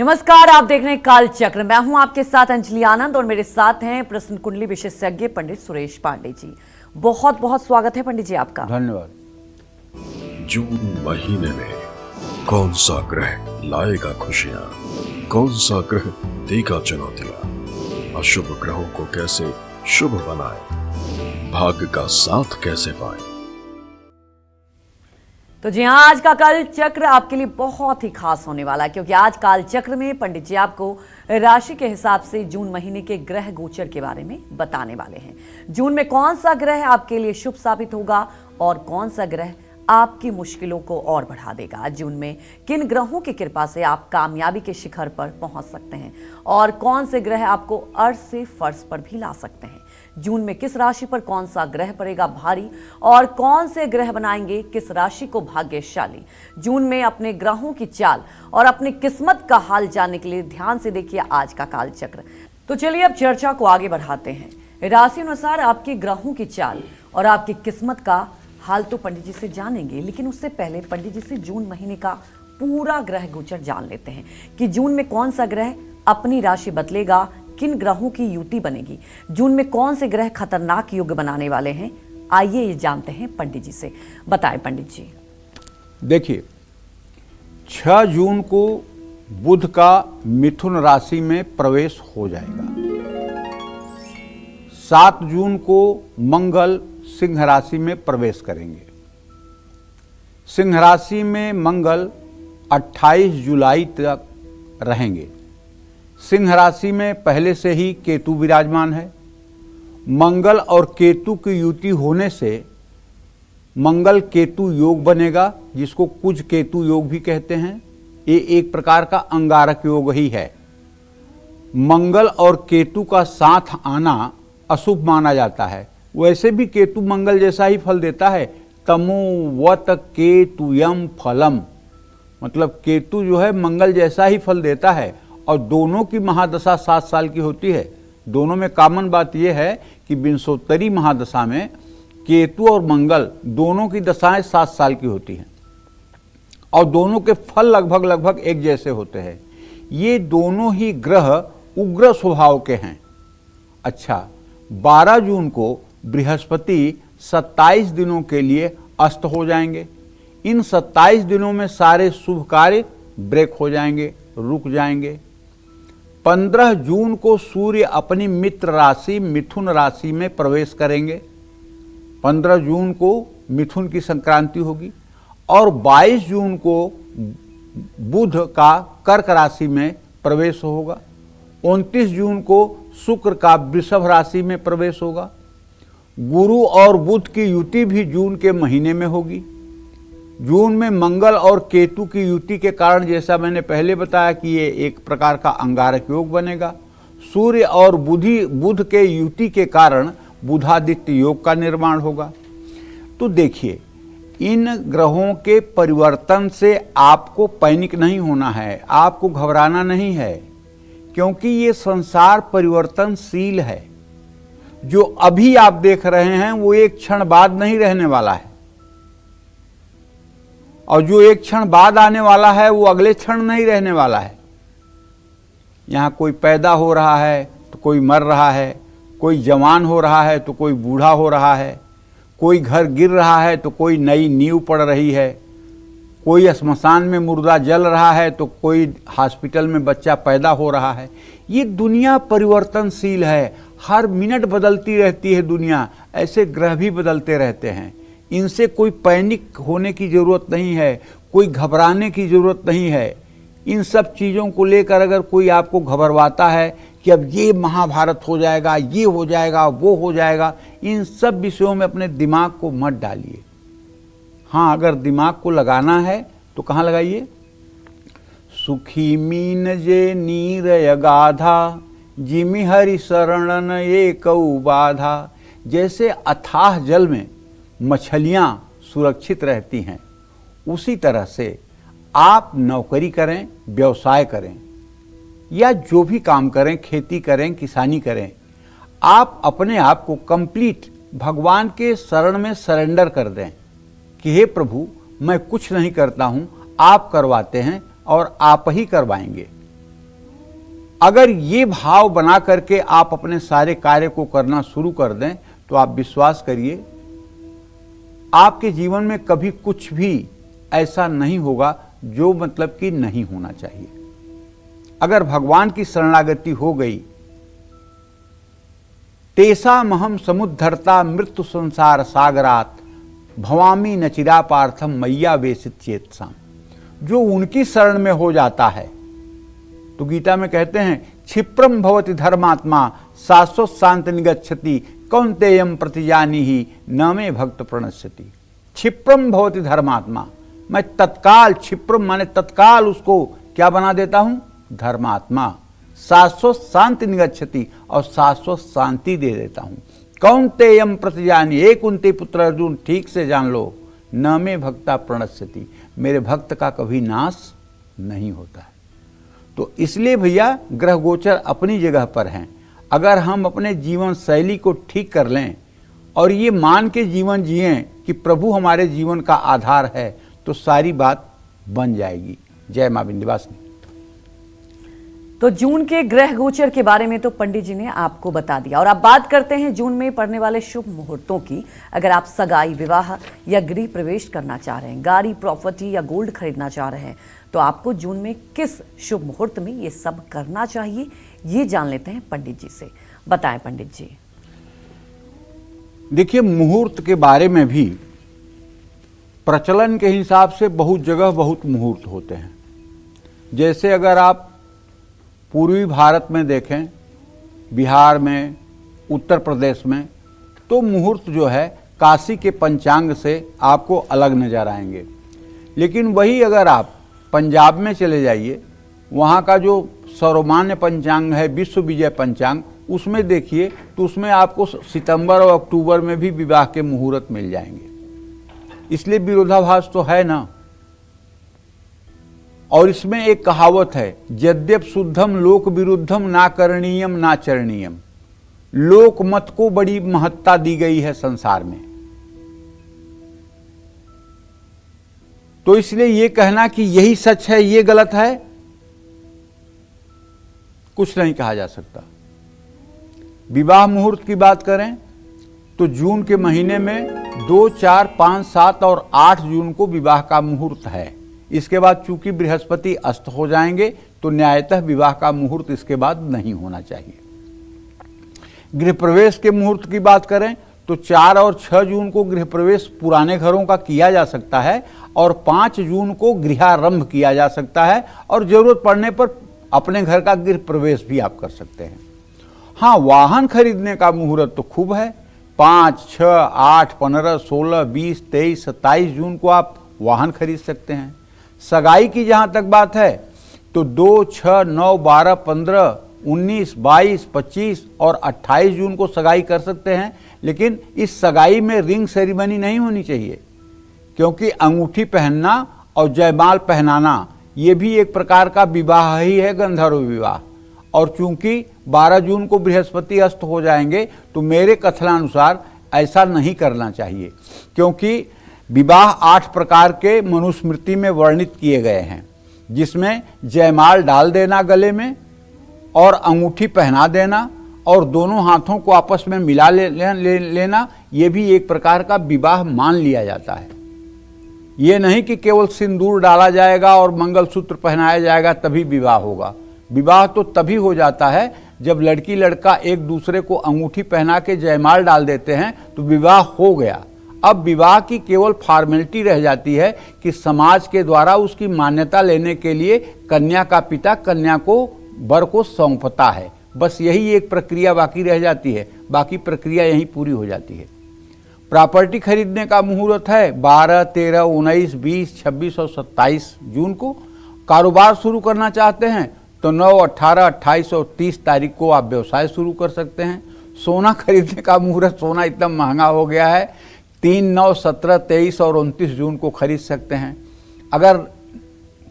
नमस्कार, आप देख रहे हैं काल चक्र। मैं हूं आपके साथ अंजलि आनंद और मेरे साथ हैं प्रश्न कुंडली विशेषज्ञ पंडित सुरेश पांडे जी। बहुत बहुत स्वागत है पंडित जी आपका। धन्यवाद। जून महीने में कौन सा ग्रह लाएगा खुशियां, कौन सा ग्रह देगा चुनौतियां, अशुभ ग्रहों को कैसे शुभ बनाए, भाग्य का साथ कैसे पाए। तो जी हाँ, आज का काल चक्र आपके लिए बहुत ही खास होने वाला है, क्योंकि आज काल चक्र में पंडित जी आपको राशि के हिसाब से जून महीने के ग्रह गोचर के बारे में बताने वाले हैं। जून में कौन सा ग्रह आपके लिए शुभ साबित होगा और कौन सा ग्रह आपकी मुश्किलों को और बढ़ा देगा। जून में किन ग्रहों की कृपा से आप कामयाबी के शिखर पर पहुंच सकते हैं और कौन से ग्रह आपको अर्श से फर्श पर भी ला सकते हैं। जून में किस राशि पर कौन सा ग्रह पड़ेगा भारी और कौन से ग्रह बनाएंगे किस राशि को भाग्यशाली। जून में अपने ग्रहों की चाल और अपनी किस्मत का हाल जानने के लिए ध्यान से देखिए आज का काल चक्र। तो चलिए अब चर्चा को आगे बढ़ाते हैं। राशि अनुसार आपके ग्रहों की चाल और आपकी किस्मत का हाल तो पंडित जी से जानेंगे, लेकिन उससे पहले पंडित जी से जून महीने का पूरा ग्रह गोचर जान लेते हैं कि जून में कौन सा ग्रह अपनी राशि बदलेगा, किन ग्रहों की युति बनेगी, जून में कौन से ग्रह खतरनाक योग बनाने वाले हैं। आइए ये जानते हैं पंडित जी से। बताएं पंडित जी। देखिए, 6 जून को बुध का मिथुन राशि में प्रवेश हो जाएगा। 7 जून को मंगल सिंह राशि में प्रवेश करेंगे। सिंह राशि में मंगल 28 जुलाई तक रहेंगे। सिंह राशि में पहले से ही केतु विराजमान है। मंगल और केतु की युति होने से मंगल केतु योग बनेगा, जिसको कुज केतु योग भी कहते हैं। ये एक प्रकार का अंगारक योग ही है। मंगल और केतु का साथ आना अशुभ माना जाता है। वैसे भी केतु मंगल जैसा ही फल देता है। तमोवत केतुयम फलम, मतलब केतु जो है मंगल जैसा ही फल देता है। और दोनों की महादशा 7 साल की होती है। दोनों में कॉमन बात यह है कि विंशोत्तरी महादशा में केतु और मंगल दोनों की दशाएं 7 साल की होती हैं और दोनों के फल लगभग एक जैसे होते हैं। ये दोनों ही ग्रह उग्र स्वभाव के हैं। अच्छा, 12 जून को बृहस्पति 27 दिनों के लिए अस्त हो जाएंगे। इन 27 दिनों में सारे शुभ कार्य ब्रेक हो जाएंगे, रुक जाएंगे। 15 जून को सूर्य अपनी मित्र राशि मिथुन राशि में प्रवेश करेंगे। 15 जून को मिथुन की संक्रांति होगी और 22 जून को बुध का कर्क राशि में प्रवेश होगा। 29 जून को शुक्र का वृषभ राशि में प्रवेश होगा। गुरु और बुध की युति भी जून के महीने में होगी। जून में मंगल और केतु की युति के कारण, जैसा मैंने पहले बताया कि ये एक प्रकार का अंगारक योग बनेगा। सूर्य और बुध के युति के कारण बुधादित्य योग का निर्माण होगा। तो देखिए, इन ग्रहों के परिवर्तन से आपको पैनिक नहीं होना है, आपको घबराना नहीं है, क्योंकि ये संसार परिवर्तनशील है। जो अभी आप देख रहे हैं वो एक क्षण बाद नहीं रहने वाला है, और जो एक क्षण बाद आने वाला है वो अगले क्षण नहीं रहने वाला है। यहाँ कोई पैदा हो रहा है तो कोई मर रहा है, कोई जवान हो रहा है तो कोई बूढ़ा हो रहा है, कोई घर गिर रहा है तो कोई नई नींव पड़ रही है, कोई श्मशान में मुर्दा जल रहा है तो कोई हॉस्पिटल में बच्चा पैदा हो रहा है। ये दुनिया परिवर्तनशील है, हर मिनट बदलती रहती है दुनिया। ऐसे ग्रह भी बदलते रहते हैं। इनसे कोई पैनिक होने की ज़रूरत नहीं है, कोई घबराने की ज़रूरत नहीं है। इन सब चीज़ों को लेकर अगर कोई आपको घबरवाता है कि अब ये महाभारत हो जाएगा, ये हो जाएगा, वो हो जाएगा, इन सब विषयों में अपने दिमाग को मत डालिए। हाँ, अगर दिमाग को लगाना है तो कहाँ लगाइए? सुखी मीन जे नीर अगाधा, जिमि हरि शरणन एकौ बाधा। जैसे अथाह जल में मछलियाँ सुरक्षित रहती हैं, उसी तरह से आप नौकरी करें, व्यवसाय करें या जो भी काम करें, खेती करें, किसानी करें, आप अपने आप को कंप्लीट भगवान के शरण में सरेंडर कर दें कि हे प्रभु, मैं कुछ नहीं करता हूँ, आप करवाते हैं और आप ही करवाएंगे। अगर ये भाव बना करके आप अपने सारे कार्य को करना शुरू कर दें तो आप विश्वास करिए आपके जीवन में कभी कुछ भी ऐसा नहीं होगा जो मतलब कि नहीं होना चाहिए। अगर भगवान की शरणागति हो गई, तेसा महम समुद्धरता मृत्यु संसार सागरात भवामी नचिरा पार्थम मैया वेशित चेतसाम। जो उनकी शरण में हो जाता है तो गीता में कहते हैं क्षिप्रम भवति धर्मात्मा शाश्वत शांति निगच्छति कौन्तेयम प्रतिजानीहि न मे भक्त प्रणश्यति। क्षिप्रम भवति धर्मात्मा, मैं तत्काल, क्षिप्रम माने तत्काल उसको क्या बना देता हूं? धर्मात्मा। शाश्वत शांति निगच्छति, और शाश्वत शांति दे देता हूं। कौन्तेयम प्रतिजानी, एक कुंती पुत्र अर्जुन ठीक से जान लो, न मे भक्ता प्रणश्यति, मेरे भक्त का कभी नाश नहीं होता है। तो इसलिए भैया ग्रह गोचर अपनी जगह पर हैं। अगर हम अपने जीवन शैली को ठीक कर लें और ये मान के जीवन जिएं कि प्रभु हमारे जीवन का आधार है तो सारी बात बन जाएगी। जय मां विंध्यवासिनी। तो जून के ग्रह गोचर के बारे में तो पंडित जी ने आपको बता दिया, और अब बात करते हैं जून में पड़ने वाले शुभ मुहूर्तों की। अगर आप सगाई, विवाह या गृह प्रवेश करना चाह रहे हैं, गाड़ी, प्रॉपर्टी या गोल्ड खरीदना चाह रहे हैं, तो आपको जून में किस शुभ मुहूर्त में ये सब करना चाहिए, ये जान लेते हैं पंडित जी से। बताएं पंडित जी। देखिए, मुहूर्त के बारे में भी प्रचलन के हिसाब से बहुत जगह बहुत मुहूर्त होते हैं। जैसे अगर आप पूर्वी भारत में देखें, बिहार में, उत्तर प्रदेश में, तो मुहूर्त जो है काशी के पंचांग से आपको अलग नजर आएंगे। लेकिन वही अगर आप पंजाब में चले जाइए, वहाँ का जो सर्वमान्य पंचांग है, विश्व विजय पंचांग, उसमें देखिए तो उसमें आपको सितंबर और अक्टूबर में भी विवाह के मुहूर्त मिल जाएंगे। इसलिए विरोधाभास तो है ना। और इसमें एक कहावत है, यद्यप शुद्धम लोक विरुद्धम ना करणीयम ना चरणीयम। लोक मत को बड़ी महत्ता दी गई है संसार में। तो इसलिए ये कहना कि यही सच है, ये गलत है, कुछ नहीं कहा जा सकता। विवाह मुहूर्त की बात करें तो जून के महीने में 2, 4, 5, 7 और 8 जून को विवाह का मुहूर्त है। इसके बाद चूंकि बृहस्पति अस्त हो जाएंगे तो न्यायतः विवाह का मुहूर्त इसके बाद नहीं होना चाहिए। गृह प्रवेश के मुहूर्त की बात करें तो 4 और 6 जून को गृह प्रवेश पुराने घरों का किया जा सकता है, और 5 जून को गृहारंभ किया जा सकता है, और जरूरत पड़ने पर अपने घर का गृह प्रवेश भी आप कर सकते हैं। हाँ, वाहन खरीदने का मुहूर्त तो खूब है। 5, 6, 8, 15, 16, 20, 23, 27 जून को आप वाहन खरीद सकते हैं। सगाई की जहाँ तक बात है तो 2, 6, 9, 12, 15, 19, 22, 25 और 28 जून को सगाई कर सकते हैं। लेकिन इस सगाई में रिंग सेरेमनी नहीं होनी चाहिए, क्योंकि अंगूठी पहनना और जयमाल पहनाना ये भी एक प्रकार का विवाह ही है, गंधर्व विवाह। और चूंकि 12 जून को बृहस्पति अस्त हो जाएंगे तो मेरे कथनानुसार ऐसा नहीं करना चाहिए, क्योंकि विवाह 8 प्रकार के मनुस्मृति में वर्णित किए गए हैं, जिसमें जयमाल डाल देना गले में और अंगूठी पहना देना और दोनों हाथों को आपस में मिला लेना, ये भी एक प्रकार का विवाह मान लिया जाता है। ये नहीं कि केवल सिंदूर डाला जाएगा और मंगलसूत्र पहनाया जाएगा तभी विवाह होगा। विवाह तो तभी हो जाता है जब लड़की लड़का एक दूसरे को अंगूठी पहना के जयमाल डाल देते हैं तो विवाह हो गया। अब विवाह की केवल फॉर्मेलिटी रह जाती है कि समाज के द्वारा उसकी मान्यता लेने के लिए कन्या का पिता कन्या को वर को सौंपता है। बस यही एक प्रक्रिया बाकी रह जाती है, बाकी प्रक्रिया यहीं पूरी हो जाती है। प्रॉपर्टी खरीदने का मुहूर्त है 12, 13, 19, 20, 26 और 27 जून को। कारोबार शुरू करना चाहते हैं तो 9, 18, 28 और 30 तारीख को आप व्यवसाय शुरू कर सकते हैं। सोना खरीदने का मुहूर्त, सोना इतना महंगा हो गया है, 3, 9, 17, 23 और 29 जून को खरीद सकते हैं। अगर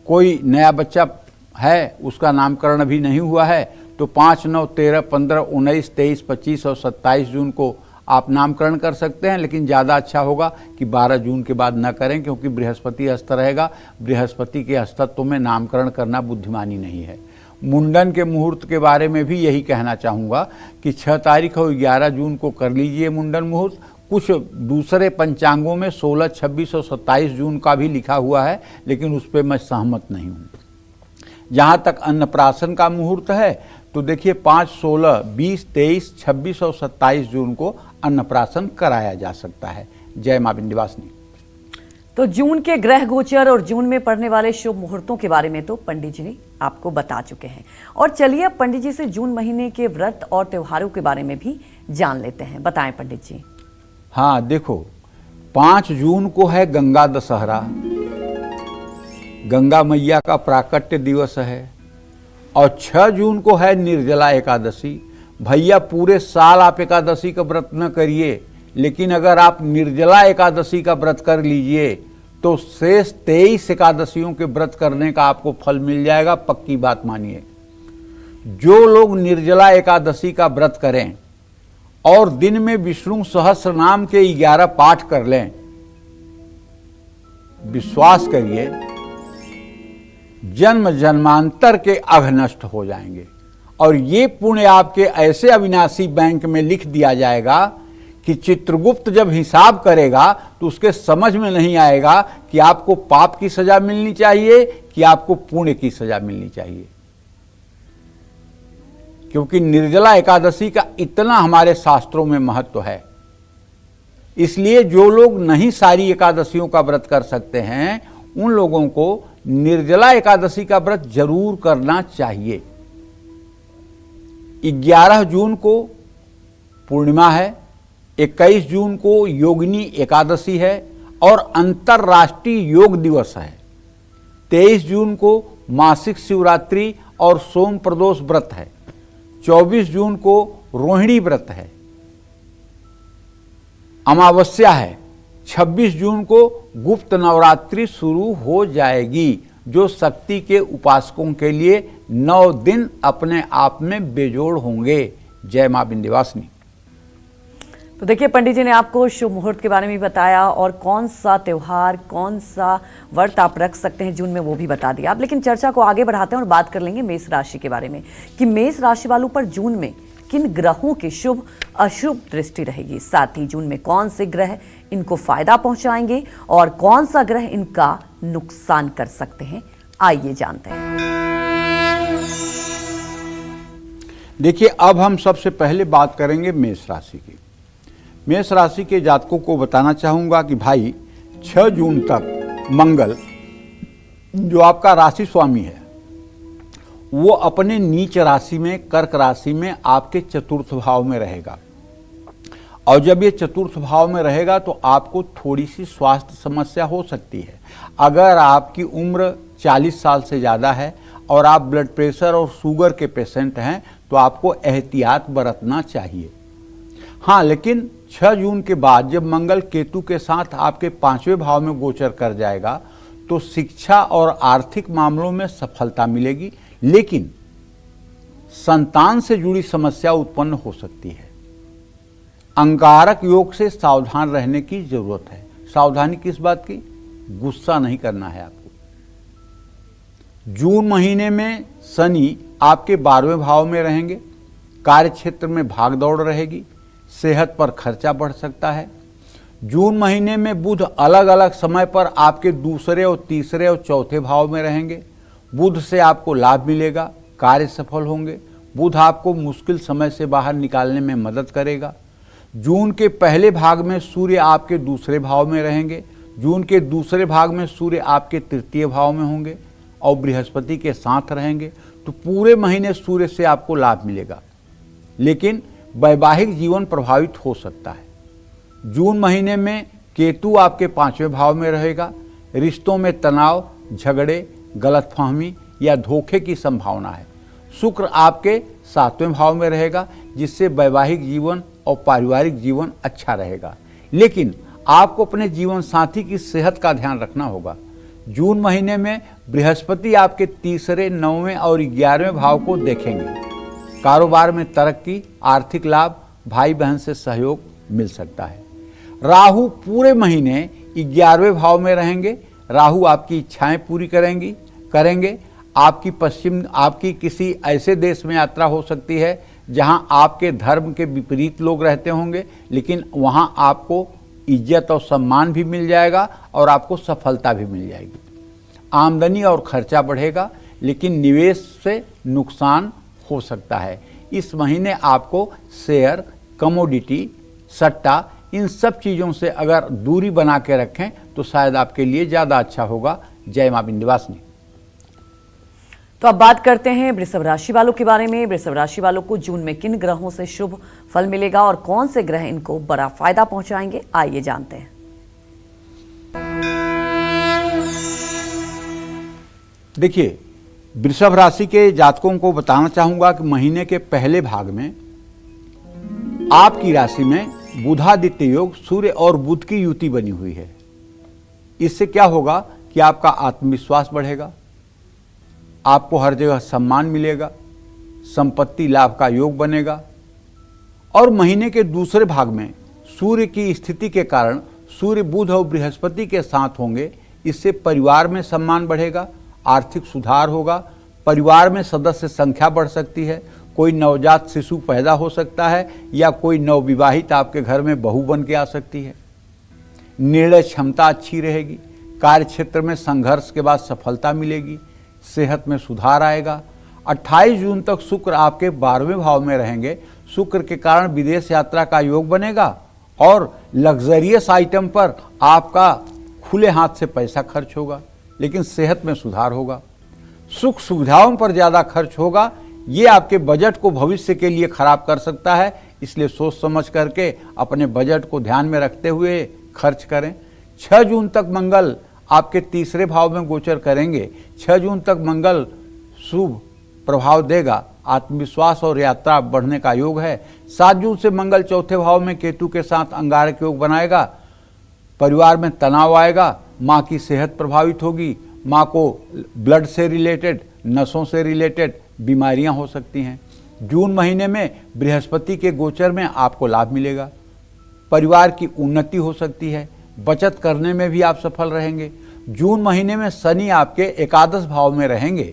कोई नया बच्चा है, उसका नामकरण अभी नहीं हुआ है, तो 5, 9, 13, 15, 19, 23, 25 और 27 जून को आप नामकरण कर सकते हैं। लेकिन ज़्यादा अच्छा होगा कि 12 जून के बाद न करें, क्योंकि बृहस्पति अस्त रहेगा। बृहस्पति के अस्तत्व में नामकरण करना बुद्धिमानी नहीं है। मुंडन के मुहूर्त के बारे में भी यही कहना चाहूँगा कि 6 तारीख और 11 जून को कर लीजिए मुंडन मुहूर्त। कुछ दूसरे पंचांगों में 16, 26 और 27 जून का भी लिखा हुआ है, लेकिन उस पर मैं सहमत नहीं हूँ। जहाँ तक अन्नप्राशन का मुहूर्त है तो देखिए 5, 16, 20, 23, 26 और 27 जून को अन्नप्राशन कराया जा सकता है। जय मां विंध्यवासिनी। तो जून के ग्रह गोचर और जून में पड़ने वाले शुभ मुहूर्तों के बारे में तो पंडित जी ने आपको बता चुके हैं, और चलिए अब पंडित जी से जून महीने के व्रत और त्योहारों के बारे में भी जान लेते हैं। बताएं पंडित जी। हाँ देखो, 5 जून को है गंगा दशहरा, गंगा मैया का प्राकट्य दिवस है, और 6 जून को है निर्जला एकादशी। भैया पूरे साल आप एकादशी का व्रत न करिए, लेकिन अगर आप निर्जला एकादशी का व्रत कर लीजिए तो शेष 23 एकादशियों के व्रत करने का आपको फल मिल जाएगा, पक्की बात मानिए। जो लोग निर्जला एकादशी का व्रत करें और दिन में विष्णु सहस्त्र नाम के 11 पाठ कर लें, विश्वास करिए जन्म जन्मांतर के अघ नष्ट हो जाएंगे, और ये पुण्य आपके ऐसे अविनाशी बैंक में लिख दिया जाएगा कि चित्रगुप्त जब हिसाब करेगा तो उसके समझ में नहीं आएगा कि आपको पाप की सजा मिलनी चाहिए कि आपको पुण्य की सजा मिलनी चाहिए। क्योंकि निर्जला एकादशी का इतना हमारे शास्त्रों में महत्व है। इसलिए जो लोग नहीं सारी एकादशियों का व्रत कर सकते हैं, उन लोगों को निर्जला एकादशी का व्रत जरूर करना चाहिए। 11 जून को पूर्णिमा है, 21 जून को योगिनी एकादशी है और अंतर्राष्ट्रीय योग दिवस है। 23 जून को मासिक शिवरात्रि और सोम प्रदोष व्रत है। 24 जून को रोहिणी व्रत है, अमावस्या है। 26 जून को गुप्त नवरात्रि शुरू हो जाएगी, जो शक्ति के उपासकों के लिए 9 दिन अपने आप में बेजोड़ होंगे। जय मां विंध्यवासिनी। तो देखिए पंडित जी ने आपको शुभ मुहूर्त के बारे में भी बताया, और कौन सा त्योहार, कौन सा व्रत आप रख सकते हैं जून में, वो भी बता दिया आप। लेकिन चर्चा को आगे बढ़ाते हैं और बात कर लेंगे मेष राशि के बारे में कि मेष राशि वालों पर जून में किन ग्रहों की शुभ अशुभ दृष्टि रहेगी। साथ ही जून में कौन से ग्रह इनको फायदा पहुंचाएंगे और कौन सा ग्रह इनका नुकसान कर सकते हैं, आइए जानते हैं। देखिए, अब हम सबसे पहले बात करेंगे मेष राशि की। मेष राशि के जातकों को बताना चाहूंगा कि भाई 6 जून तक मंगल, जो आपका राशि स्वामी है, वो अपने नीच राशि में कर्क राशि में आपके चतुर्थ भाव में रहेगा। और जब ये चतुर्थ भाव में रहेगा तो आपको थोड़ी सी स्वास्थ्य समस्या हो सकती है। अगर आपकी उम्र 40 साल से ज़्यादा है और आप ब्लड प्रेशर और शुगर के पेशेंट हैं तो आपको एहतियात बरतना चाहिए। हाँ, लेकिन 6 जून के बाद जब मंगल केतु के साथ आपके 5वें भाव में गोचर कर जाएगा तो शिक्षा और आर्थिक मामलों में सफलता मिलेगी, लेकिन संतान से जुड़ी समस्या उत्पन्न हो सकती है। अंगारक योग से सावधान रहने की जरूरत है। सावधानी किस बात की? गुस्सा नहीं करना है आपको। जून महीने में शनि आपके 12वें भाव में रहेंगे, कार्य क्षेत्र में भाग दौड़ रहेगी, सेहत पर खर्चा बढ़ सकता है। जून महीने में बुध अलग अलग समय पर आपके 2 और 3 और 4 भाव में रहेंगे। बुध से आपको लाभ मिलेगा, कार्य सफल होंगे। बुध आपको मुश्किल समय से बाहर निकालने में मदद करेगा। जून के पहले भाग में सूर्य आपके 2 भाव में रहेंगे। जून के 2 भाग में सूर्य आपके 3 भाव में होंगे और बृहस्पति के साथ रहेंगे, तो पूरे महीने सूर्य से आपको लाभ मिलेगा, लेकिन वैवाहिक जीवन प्रभावित हो सकता है। जून महीने में केतु आपके 5वें भाव में रहेगा। रिश्तों में तनाव, झगड़े, गलतफहमी या धोखे की संभावना है। शुक्र आपके 7वें भाव में रहेगा, जिससे वैवाहिक जीवन और पारिवारिक जीवन अच्छा रहेगा, लेकिन आपको अपने जीवन साथी की सेहत का ध्यान रखना होगा। जून महीने में बृहस्पति आपके 3, 9वें और 11वें भाव को देखेंगे। कारोबार में तरक्की, आर्थिक लाभ, भाई बहन से सहयोग मिल सकता है। राहु पूरे महीने 11वें भाव में रहेंगे। राहु आपकी इच्छाएं पूरी करेंगे। आपकी किसी ऐसे देश में यात्रा हो सकती है जहां आपके धर्म के विपरीत लोग रहते होंगे, लेकिन वहां आपको इज्जत और सम्मान भी मिल जाएगा और आपको सफलता भी मिल जाएगी। आमदनी और खर्चा बढ़ेगा, लेकिन निवेश से नुकसान हो सकता है। इस महीने आपको शेयर, कमोडिटी, सट्टा, इन सब चीज़ों से अगर दूरी बना के रखें तो शायद आपके लिए ज़्यादा अच्छा होगा। जय मां विंध्यवासिनी। तो अब बात करते हैं वृषभ राशि वालों के बारे में। वृषभ राशि वालों को जून में किन ग्रहों से शुभ फल मिलेगा और कौन से ग्रह इनको बड़ा फायदा पहुंचाएंगे, आइए जानते हैं। देखिए, वृषभ राशि के जातकों को बताना चाहूंगा कि महीने के पहले भाग में आपकी राशि में बुधादित्य योग, सूर्य और बुध की युति बनी हुई है। इससे क्या होगा कि आपका आत्मविश्वास बढ़ेगा, आपको हर जगह सम्मान मिलेगा, संपत्ति लाभ का योग बनेगा। और महीने के दूसरे भाग में सूर्य की स्थिति के कारण सूर्य, बुध और बृहस्पति के साथ होंगे। इससे परिवार में सम्मान बढ़ेगा, आर्थिक सुधार होगा, परिवार में सदस्य संख्या बढ़ सकती है, कोई नवजात शिशु पैदा हो सकता है या कोई नवविवाहित आपके घर में बहू बन के आ सकती है। निर्णय क्षमता अच्छी रहेगी, कार्य क्षेत्र में संघर्ष के बाद सफलता मिलेगी, सेहत में सुधार आएगा। 28 जून तक शुक्र आपके 12वें भाव में रहेंगे। शुक्र के कारण विदेश यात्रा का योग बनेगा और लग्जरियस आइटम पर आपका खुले हाथ से पैसा खर्च होगा, लेकिन सेहत में सुधार होगा। सुख सुविधाओं पर ज़्यादा खर्च होगा, ये आपके बजट को भविष्य के लिए खराब कर सकता है। इसलिए सोच समझ करके अपने बजट को ध्यान में रखते हुए खर्च करें। 6 जून तक मंगल आपके तीसरे भाव में गोचर करेंगे। 6 जून तक मंगल शुभ प्रभाव देगा, आत्मविश्वास और यात्रा बढ़ने का योग है। 7 जून से मंगल चौथे भाव में केतु के साथ अंगारक योग बनाएगा। परिवार में तनाव आएगा, माँ की सेहत प्रभावित होगी, माँ को ब्लड से रिलेटेड, नसों से रिलेटेड बीमारियां हो सकती हैं। जून महीने में बृहस्पति के गोचर में आपको लाभ मिलेगा, परिवार की उन्नति हो सकती है, बचत करने में भी आप सफल रहेंगे। जून महीने में शनि आपके एकादश भाव में रहेंगे।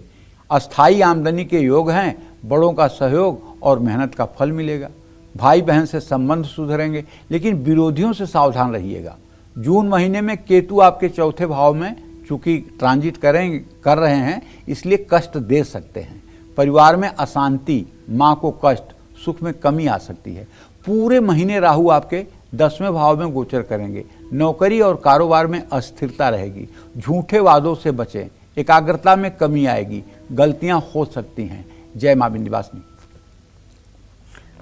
अस्थायी आमदनी के योग हैं, बड़ों का सहयोग और मेहनत का फल मिलेगा। भाई बहन से संबंध सुधरेंगे, लेकिन विरोधियों से सावधान रहिएगा। जून महीने में केतु आपके चौथे भाव में चूंकि ट्रांजिट कर रहे हैं, इसलिए कष्ट दे सकते हैं। परिवार में अशांति, माँ को कष्ट, सुख में कमी आ सकती है। पूरे महीने राहु आपके 10वें भाव में गोचर करेंगे। नौकरी और कारोबार में अस्थिरता रहेगी। झूठे वादों से बचें, एकाग्रता में कमी आएगी, गलतियां हो सकती हैं। जय मां विंध्यवासिनी।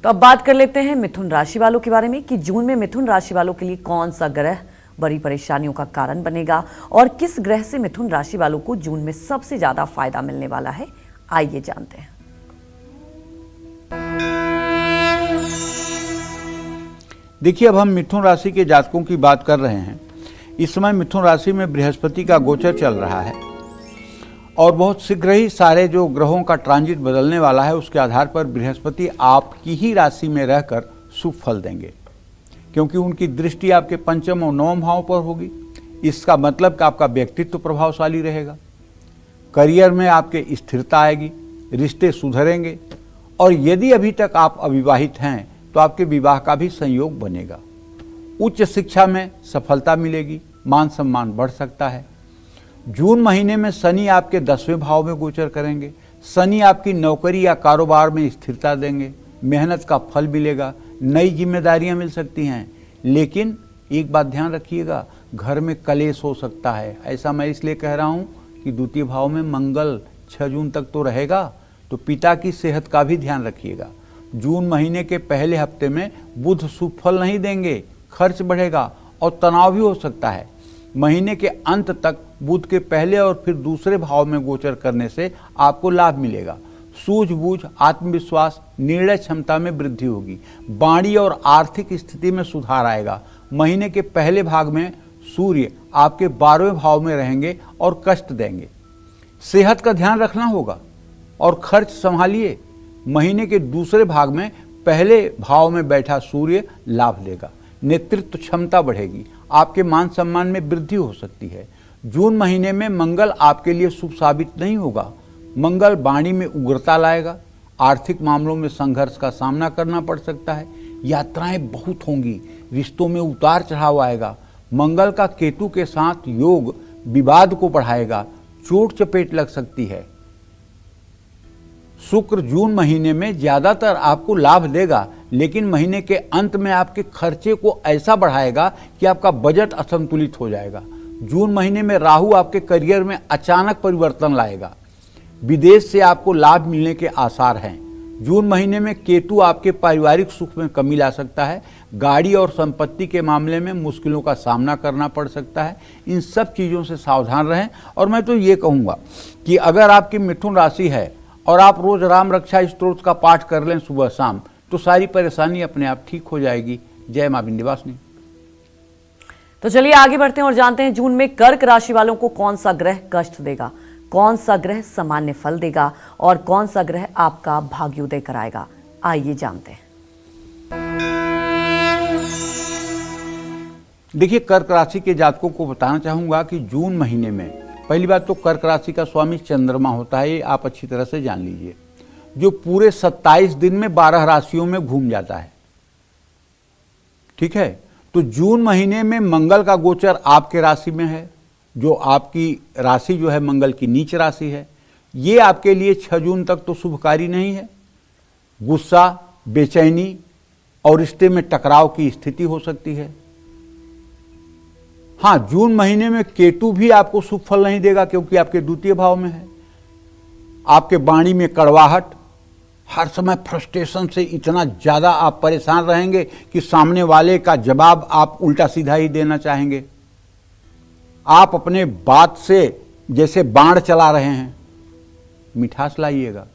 तो अब बात कर लेते हैं मिथुन राशि वालों के बारे में कि जून में मिथुन राशि वालों के लिए कौन सा ग्रह बड़ी परेशानियों का कारण बनेगा और किस ग्रह से मिथुन राशि वालों को जून में सबसे ज्यादा फायदा मिलने वाला है, आइए जानते हैं। देखिए, अब हम मिथुन राशि के जातकों की बात कर रहे हैं। इस समय मिथुन राशि में बृहस्पति का गोचर चल रहा है और बहुत शीघ्र ही सारे जो ग्रहों का ट्रांजिट बदलने वाला है, उसके आधार पर बृहस्पति आपकी ही राशि में रहकर शुभ फल देंगे, क्योंकि उनकी दृष्टि आपके पंचम और नवम भाव पर होगी। इसका मतलब कि आपका व्यक्तित्व प्रभावशाली रहेगा, करियर में आपके स्थिरता आएगी, रिश्ते सुधरेंगे और यदि अभी तक आप अविवाहित हैं तो आपके विवाह का भी संयोग बनेगा। उच्च शिक्षा में सफलता मिलेगी, मान सम्मान बढ़ सकता है। जून महीने में शनि आपके 10वें भाव में गोचर करेंगे। शनि आपकी नौकरी या कारोबार में स्थिरता देंगे, मेहनत का फल मिलेगा, नई जिम्मेदारियां मिल सकती हैं। लेकिन एक बात ध्यान रखिएगा, घर में कलेश हो सकता है। ऐसा मैं इसलिए कह रहा हूं कि द्वितीय भाव में मंगल 6 जून तक तो रहेगा, तो पिता की सेहत का भी ध्यान रखिएगा। जून महीने के पहले हफ्ते में बुध शुभ फल नहीं देंगे, खर्च बढ़ेगा और तनाव भी हो सकता है। महीने के अंत तक बुध के पहले और फिर दूसरे भाव में गोचर करने से आपको लाभ मिलेगा। सूझबूझ, आत्मविश्वास, निर्णय क्षमता में वृद्धि होगी। वाणी और आर्थिक स्थिति में सुधार आएगा। महीने के पहले भाग में सूर्य आपके 12वें भाव में रहेंगे और कष्ट देंगे। सेहत का ध्यान रखना होगा और खर्च संभालिए। महीने के दूसरे भाग में पहले भाव में बैठा सूर्य लाभ देगा। नेतृत्व क्षमता बढ़ेगी, आपके मान सम्मान में वृद्धि हो सकती है। जून महीने में मंगल आपके लिए शुभ साबित नहीं होगा। मंगल वाणी में उग्रता लाएगा, आर्थिक मामलों में संघर्ष का सामना करना पड़ सकता है, यात्राएं बहुत होंगी, रिश्तों में उतार चढ़ाव आएगा। मंगल का केतु के साथ योग विवाद को बढ़ाएगा, चोट चपेट लग सकती है। शुक्र जून महीने में ज्यादातर आपको लाभ देगा, लेकिन महीने के अंत में आपके खर्चे को ऐसा बढ़ाएगा कि आपका बजट असंतुलित हो जाएगा। जून महीने में राहु आपके करियर में अचानक परिवर्तन लाएगा, विदेश से आपको लाभ मिलने के आसार हैं। जून महीने में केतु आपके पारिवारिक सुख में कमी ला सकता है, गाड़ी और संपत्ति के मामले में मुश्किलों का सामना करना पड़ सकता है। इन सब चीज़ों से सावधान रहें। और मैं तो ये कहूँगा कि अगर आपकी मिथुन राशि है और आप रोज राम रक्षा स्तोत्र का पाठ कर लें सुबह शाम, तो सारी परेशानी अपने आप ठीक हो जाएगी। जय मां विंध्यवासिनी। तो चलिए आगे बढ़ते हैं और जानते हैं जून में कर्क राशि वालों को कौन सा ग्रह कष्ट देगा, कौन सा ग्रह सामान्य फल देगा और कौन सा ग्रह आपका भाग्योदय कराएगा। आइए जानते हैं। देखिए, कर्क राशि के जातकों को बताना चाहूंगा कि जून महीने में पहली बात तो कर्क राशि का स्वामी चंद्रमा होता है, ये आप अच्छी तरह से जान लीजिए, जो पूरे 27 दिन में 12 राशियों में घूम जाता है। ठीक है, तो जून महीने में मंगल का गोचर आपके राशि में है, जो आपकी राशि जो है मंगल की नीच राशि है। ये आपके लिए 6 जून तक तो शुभकारी नहीं है। गुस्सा, बेचैनी और रिश्ते में टकराव की स्थिति हो सकती है। हाँ, जून महीने में केतु भी आपको शुभ फल नहीं देगा, क्योंकि आपके द्वितीय भाव में है। आपके वाणी में कड़वाहट, हर समय फ्रस्ट्रेशन से इतना ज़्यादा आप परेशान रहेंगे कि सामने वाले का जवाब आप उल्टा सीधा ही देना चाहेंगे। आप अपने बात से जैसे बाण चला रहे हैं। मिठास लाइएगा,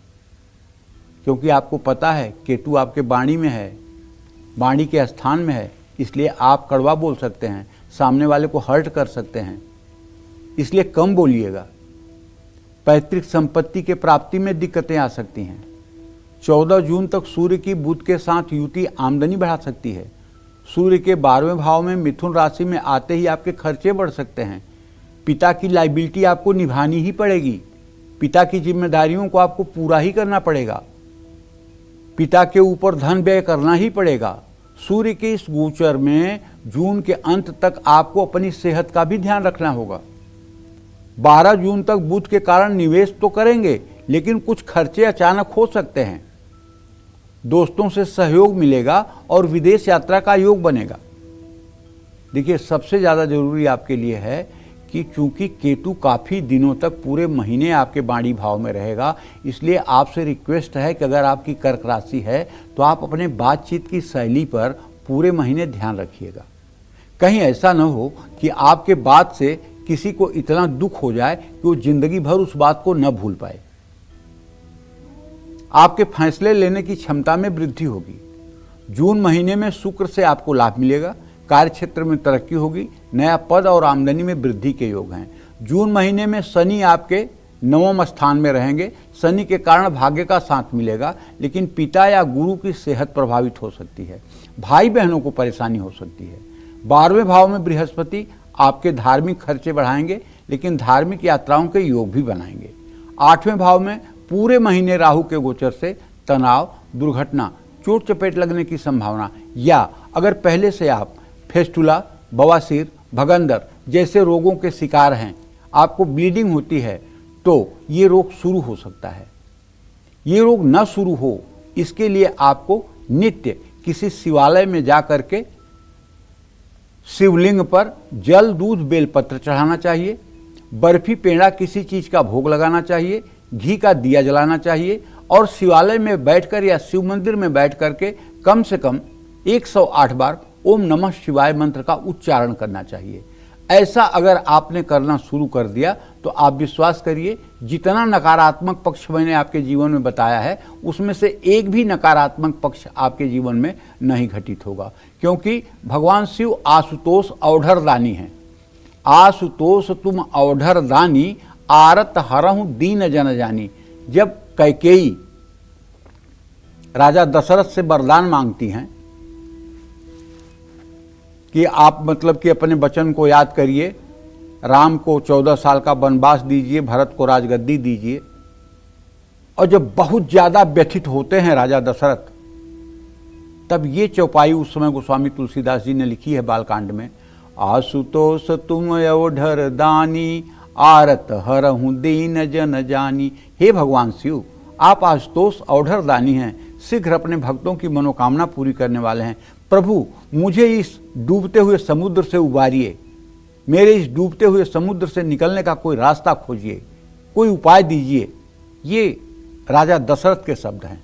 क्योंकि आपको पता है केतु आपके वाणी में है, वाणी के स्थान में है, इसलिए आप कड़वा बोल सकते हैं, सामने वाले को हर्ट कर सकते हैं, इसलिए कम बोलिएगा। पैतृक संपत्ति के प्राप्ति में दिक्कतें आ सकती हैं। 14 जून तक सूर्य की बुध के साथ युति आमदनी बढ़ा सकती है। सूर्य के 12वें भाव में मिथुन राशि में आते ही आपके खर्चे बढ़ सकते हैं। पिता की लाइबिलिटी आपको निभानी ही पड़ेगी, पिता की जिम्मेदारियों को आपको पूरा ही करना पड़ेगा, पिता के ऊपर धन व्यय करना ही पड़ेगा। सूर्य के इस गोचर में जून के अंत तक आपको अपनी सेहत का भी ध्यान रखना होगा। 12 जून तक बुध के कारण निवेश तो करेंगे, लेकिन कुछ खर्चे अचानक हो सकते हैं। दोस्तों से सहयोग मिलेगा और विदेश यात्रा का योग बनेगा। देखिए, सबसे ज़्यादा जरूरी आपके लिए है कि चूंकि केतु काफ़ी दिनों तक पूरे महीने आपके वाणी भाव में रहेगा, इसलिए आपसे रिक्वेस्ट है कि अगर आपकी कर्क राशि है तो आप अपने बातचीत की शैली पर पूरे महीने ध्यान रखिएगा। कहीं ऐसा न हो कि आपके बात से किसी को इतना दुख हो जाए कि वो जिंदगी भर उस बात को न भूल पाए। आपके फैसले लेने की क्षमता में वृद्धि होगी। जून महीने में शुक्र से आपको लाभ मिलेगा, कार्य क्षेत्र में तरक्की होगी, नया पद और आमदनी में वृद्धि के योग हैं। जून महीने में शनि आपके 9वें स्थान में रहेंगे। शनि के कारण भाग्य का साथ मिलेगा, लेकिन पिता या गुरु की सेहत प्रभावित हो सकती है, भाई बहनों को परेशानी हो सकती है। 12वें भाव में बृहस्पति आपके धार्मिक खर्चे बढ़ाएंगे, लेकिन धार्मिक यात्राओं के योग भी बनाएंगे। 8वें भाव में पूरे महीने राहु के गोचर से तनाव, दुर्घटना, चोट चपेट लगने की संभावना, या अगर पहले से आप फेस्टुला, बवासीर, भगंदर जैसे रोगों के शिकार हैं, आपको ब्लीडिंग होती है, तो ये रोग शुरू हो सकता है। ये रोग न शुरू हो, इसके लिए आपको नित्य किसी शिवालय में जा करके शिवलिंग पर जल, दूध, बेलपत्र चढ़ाना चाहिए, बर्फी, पेड़ा किसी चीज का भोग लगाना चाहिए, घी का दिया जलाना चाहिए और शिवालय में बैठकर या शिव मंदिर में बैठ करके कम से कम 108 बार ओम नमः शिवाय मंत्र का उच्चारण करना चाहिए। ऐसा अगर आपने करना शुरू कर दिया तो आप विश्वास करिए, जितना नकारात्मक पक्ष मैंने आपके जीवन में बताया है उसमें से एक भी नकारात्मक पक्ष आपके जीवन में नहीं घटित होगा, क्योंकि भगवान शिव आशुतोष औढ़र दानी हैं। आशुतोष तुम औढ़र दानी, आरत हरहु दीन जन जानी। जब कैकेयी राजा दशरथ से वरदान मांगती हैं कि आप मतलब कि अपने वचन को याद करिए, राम को 14 साल का वनवास दीजिए, भरत को राजगद्दी दीजिए, और जब बहुत ज्यादा व्यथित होते हैं राजा दशरथ, तब ये चौपाई उस समय गोस्वामी तुलसीदास जी ने लिखी है बालकांड में। आशुतोष तुम अवधर दानी, आरत हरहूं दीन जन जानी। हे भगवान शिव, आप आशुतोष अवधर दानी हैं, शीघ्र अपने भक्तों की मनोकामना पूरी करने वाले हैं। प्रभु, मुझे इस डूबते हुए समुद्र से उबारिए, मेरे इस डूबते हुए समुद्र से निकलने का कोई रास्ता खोजिए, कोई उपाय दीजिए। ये राजा दशरथ के शब्द हैं।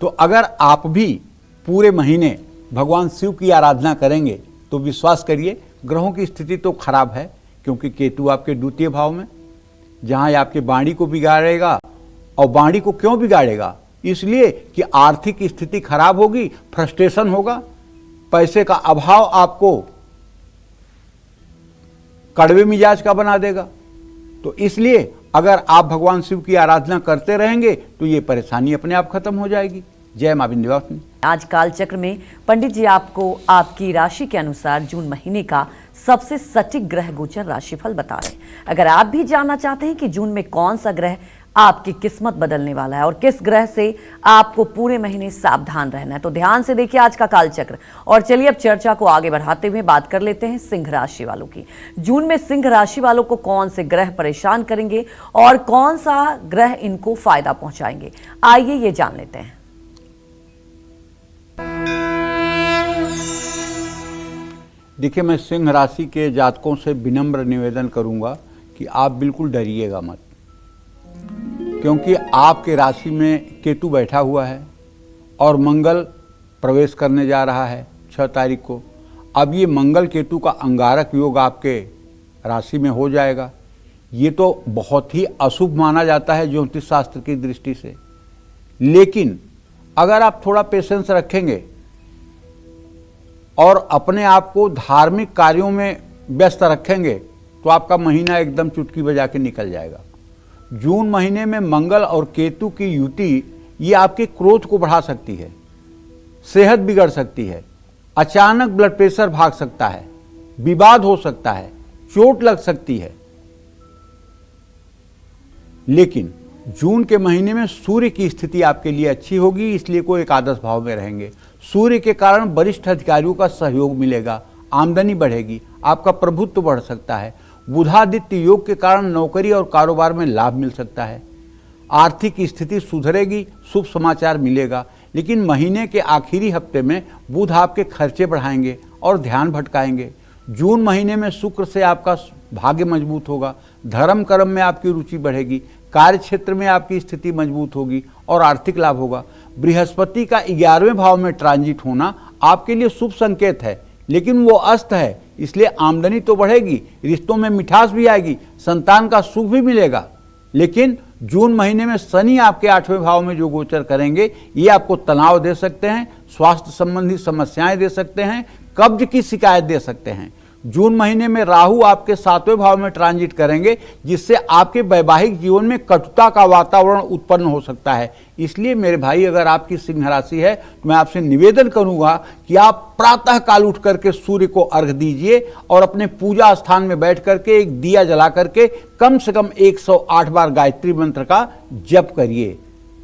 तो अगर आप भी पूरे महीने भगवान शिव की आराधना करेंगे तो विश्वास करिए ग्रहों की स्थिति तो खराब है, क्योंकि केतु आपके द्वितीय भाव में, जहां ये आपके वाणी को बिगाड़ेगा। और वाणी को क्यों बिगाड़ेगा? इसलिए कि आर्थिक स्थिति खराब होगी, फ्रस्ट्रेशन होगा, पैसे का अभाव आपको कड़वे मिजाज का बना देगा। तो इसलिए अगर आप भगवान शिव की आराधना करते रहेंगे तो ये परेशानी अपने आप खत्म हो जाएगी। जय मां विंध्यवासिनी। आज काल चक्र में पंडित जी आपको आपकी राशि के अनुसार जून महीने का सबसे सटीक ग्रह गोचर राशिफल बता रहे हैं। अगर आप भी जानना चाहते हैं कि जून में कौन सा ग्रह आपकी किस्मत बदलने वाला है और किस ग्रह से आपको पूरे महीने सावधान रहना है, तो ध्यान से देखिए आज का कालचक्र। और चलिए अब चर्चा को आगे बढ़ाते हुए बात कर लेते हैं सिंह राशि वालों की। जून में सिंह राशि वालों को कौन से ग्रह परेशान करेंगे और कौन सा ग्रह इनको फायदा पहुंचाएंगे, आइए ये जान लेते हैं। देखिए, मैं सिंह राशि के जातकों से विनम्र निवेदन करूंगा कि आप बिल्कुल डरिएगा मत, क्योंकि आपके राशि में केतु बैठा हुआ है और मंगल प्रवेश करने जा रहा है 6 तारीख को। अब ये मंगल केतु का अंगारक योग आपके राशि में हो जाएगा। ये तो बहुत ही अशुभ माना जाता है ज्योतिष शास्त्र की दृष्टि से, लेकिन अगर आप थोड़ा पेशेंस रखेंगे और अपने आप को धार्मिक कार्यों में व्यस्त रखेंगे तो आपका महीना एकदम चुटकी बजा के निकल जाएगा। जून महीने में मंगल और केतु की युति ये आपके क्रोध को बढ़ा सकती है, सेहत बिगड़ सकती है, अचानक ब्लड प्रेशर भाग सकता है, विवाद हो सकता है, चोट लग सकती है। लेकिन जून के महीने में सूर्य की स्थिति आपके लिए अच्छी होगी, इसलिए कोई एकादश भाव में रहेंगे। सूर्य के कारण वरिष्ठ अधिकारियों का सहयोग मिलेगा, आमदनी बढ़ेगी, आपका प्रभुत्व बढ़ सकता है। बुधादित्य योग के कारण नौकरी और कारोबार में लाभ मिल सकता है। आर्थिक स्थिति सुधरेगी, शुभ समाचार मिलेगा। लेकिन महीने के आखिरी हफ्ते में बुध आपके खर्चे बढ़ाएंगे और ध्यान भटकाएंगे। जून महीने में शुक्र से आपका भाग्य मजबूत होगा, धर्म कर्म में आपकी रुचि बढ़ेगी, कार्य क्षेत्र में आपकी स्थिति मजबूत होगी और आर्थिक लाभ होगा। बृहस्पति का 11वें भाव में ट्रांजिट होना आपके लिए शुभ संकेत है, लेकिन वो अस्त है, इसलिए आमदनी तो बढ़ेगी, रिश्तों में मिठास भी आएगी, संतान का सुख भी मिलेगा। लेकिन जून महीने में शनि आपके 8वें भाव में जो गोचर करेंगे, ये आपको तनाव दे सकते हैं, स्वास्थ्य संबंधी समस्याएं दे सकते हैं, कब्ज की शिकायत दे सकते हैं। जून महीने में राहु आपके 7वें भाव में ट्रांजिट करेंगे, जिससे आपके वैवाहिक जीवन में कटुता का वातावरण उत्पन्न हो सकता है। इसलिए मेरे भाई, अगर आपकी सिंह राशि है तो मैं आपसे निवेदन करूंगा कि आप प्रातः काल उठ करके सूर्य को अर्घ्य दीजिए और अपने पूजा स्थान में बैठ करके एक दिया जला करके कम से कम 108 बार गायत्री मंत्र का जप करिए।